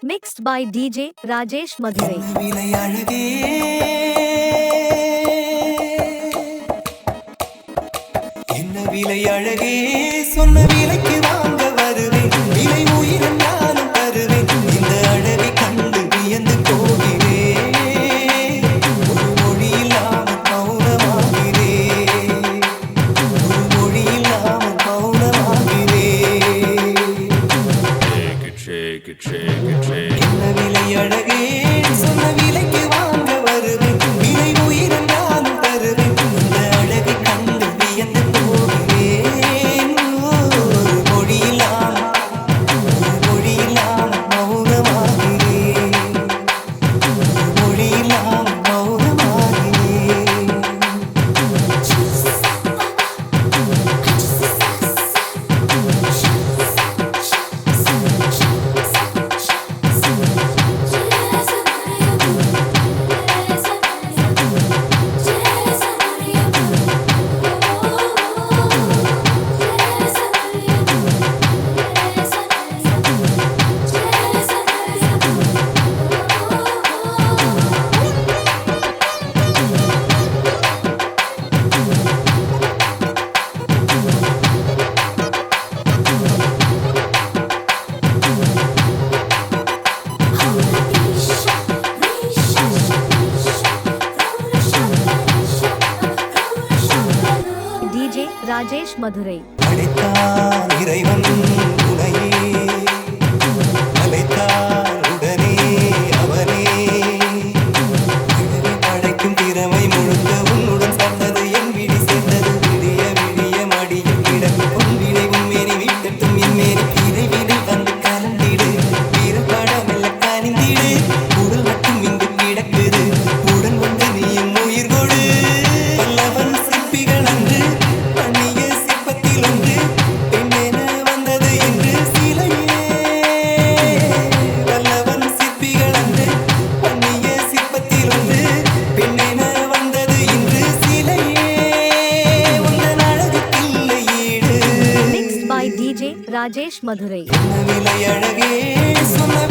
Mixed by DJ Rajesh Madurai. விலை அழகே சொன்ன விலைக்கு வாங்க வருவேன் விலை உயிரும் நானும் தருவேன் இந்த அழகை கண்டு வியந்து போகிறேன் ஒரு மொழி இல்லாமல் மௌனமாகிறேன் ஒரு மொழி இல்லாமல் மௌனமாகிறேன் என்ன விலை அழகே சொன்ன விலைக்கு வாங்க வருவேன் விலை உயிரும் நானும் தருவேன் இந்த அழகை கண்டு வியந்து DJ Rajesh Madurai. அழைத்தான் இறைவன் உனையே அழைத்தான் உடனே அவனே அழைக்கும் திறமை முழுக்க உன்னுடன் சார்ந்தது என் விழி சேர்ந்தது விடிய விடிய மடியில் கிடக்கும் பொன்வினை உன்மேனி வீட்டட்டும் என் மேனி இறைவினை வந்து கலந்திடு வீரப்படமெல்ல கனிந்திடு உடல் மட்டும் இங்கு கிடக்குது உடன் வந்து நீயும் உயிர் கொடு பல்லவன் சிற்பிகள் அன்று DJ Rajesh Madurai. விலை அழகே சொன்ன